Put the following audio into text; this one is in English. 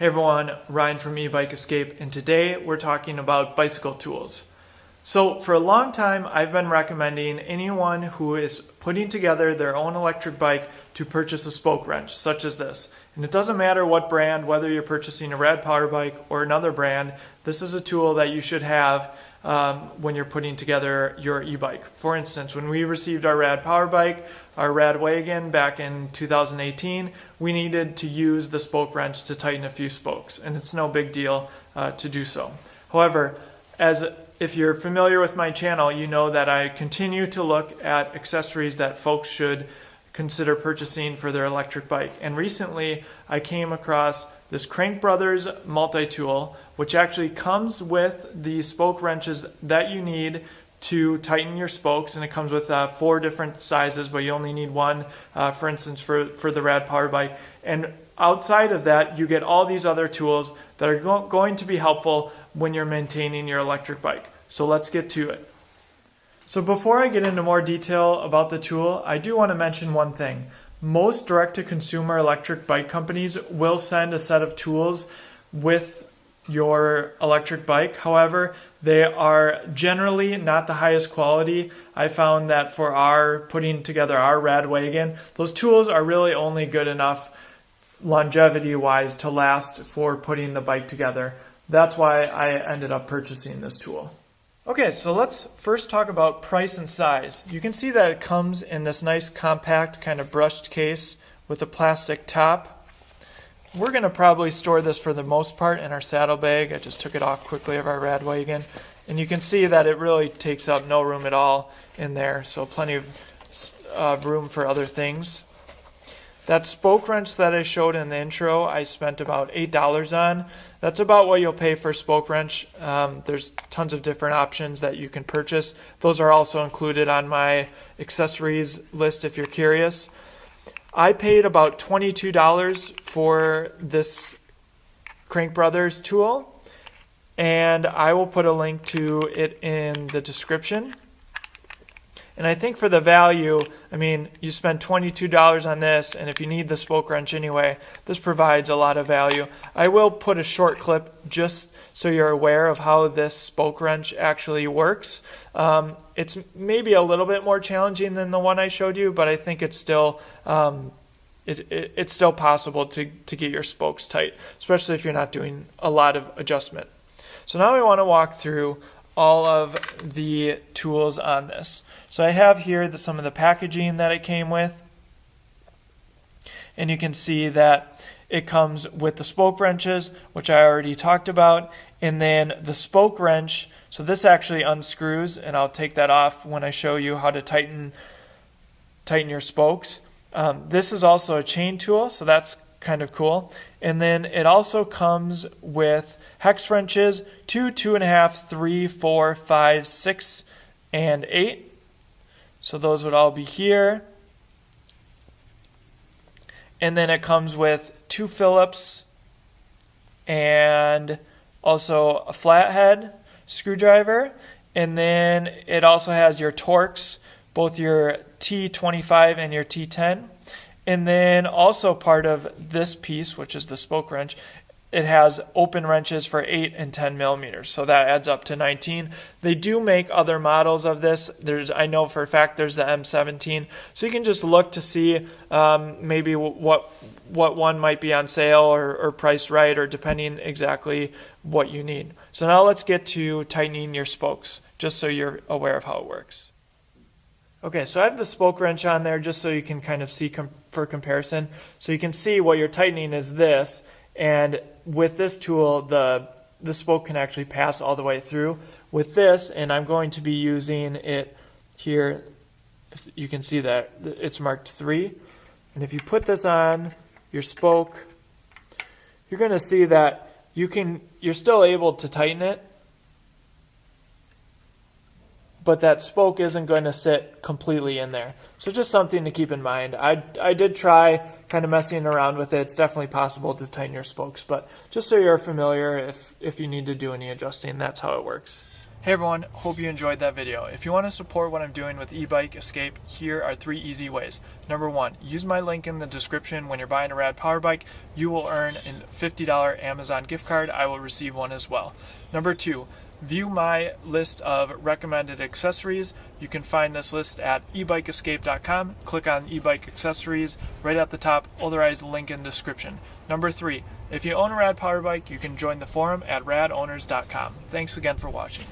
Hey everyone, Ryan from Ebike Escape, and today we're talking about bicycle tools. So for a long time I've been recommending anyone who is putting together their own electric bike to purchase a spoke wrench such as this. And it doesn't matter what brand, whether you're purchasing a rad power bike or another brand, this is a tool that you should have when you're putting together your e-bike. For instance, when we received our rad power bike, our rad wagon back in 2018, we needed to use the spoke wrench to tighten a few spokes, and it's no big deal to do so. However, if you're familiar with my channel, you know that I continue to look at accessories that folks should consider purchasing for their electric bike. And recently I came across this Crankbrothers multi-tool, which actually comes with the spoke wrenches that you need to tighten your spokes, and it comes with 4 different sizes, but you only need one, for instance, for the rad power bike. And outside of that, you get all these other tools that are going to be helpful when you're maintaining your electric bike. So let's get to it. So before I get into more detail about the tool, I do want to mention one thing. Most direct-to-consumer electric bike companies will send a set of tools with your electric bike. However, they are generally not the highest quality. I found that for putting together our rad wagon, those tools are really only good enough longevity-wise to last for putting the bike together. That's why I ended up purchasing this tool. Okay, so let's first talk about price and size. You can see that it comes in this nice compact kind of brushed case with a plastic top. We're going to probably store this for the most part in our saddlebag. I just took it off quickly of our rad wagon. And you can see that it really takes up no room at all in there, so plenty of room for other things. That spoke wrench that I showed in the intro, I spent about $8 on. That's about what you'll pay for a spoke wrench. There's tons of different options that you can purchase. Those are also included on my accessories list if you're curious. I paid about $22 for this Crankbrothers tool, and I will put a link to it in the description. And I think for the value, I mean, you spend $22 on this, and if you need the spoke wrench anyway, this provides a lot of value. I will put a short clip just so you're aware of how this spoke wrench actually works. It's maybe a little bit more challenging than the one I showed you, but I think it's still it's still possible to get your spokes tight, especially if you're not doing a lot of adjustment. So now we want to walk through all of the tools on this. So I have here some of the packaging that it came with, and you can see that it comes with the spoke wrenches, which I already talked about, and then the spoke wrench. So this actually unscrews, and I'll take that off when I show you how to tighten your spokes. This is also a chain tool, so that's kind of cool. And then it also comes with hex wrenches, 2, 2.5, 3, 4, 5, 6, and 8. So those would all be here. And then it comes with 2 Phillips and also a flathead screwdriver. And then it also has your Torx, both your T25 and your T10. And then also part of this piece, which is the spoke wrench, it has open wrenches for 8 and 10 millimeters. So that adds up to 19. They do make other models of this. I know for a fact there's the M19. So you can just look to see maybe what one might be on sale or priced right, or depending exactly what you need. So now let's get to tightening your spokes, just so you're aware of how it works. Okay, so I have the spoke wrench on there just so you can kind of see for comparison. So you can see what you're tightening is this, and with this tool, the spoke can actually pass all the way through. With this, and I'm going to be using it here, if you can see that it's marked 3. And if you put this on your spoke, you're going to see that you're still able to tighten it, but that spoke isn't going to sit completely in there. So just something to keep in mind. I did try kind of messing around with it. It's definitely possible to tighten your spokes, but just so you're familiar, if you need to do any adjusting, that's how it works. Hey everyone, hope you enjoyed that video. If you want to support what I'm doing with Ebike Escape, here are 3 easy ways. Number 1, use my link in the description when you're buying a rad power bike. You will earn a $50 Amazon gift card. I will receive one as well. Number 2, view my list of recommended accessories. You can find this list at ebikeescape.com. Click on e-bike accessories right at the top, otherwise link in description. Number 3, if you own a rad power bike, you can join the forum at radowners.com. Thanks again for watching.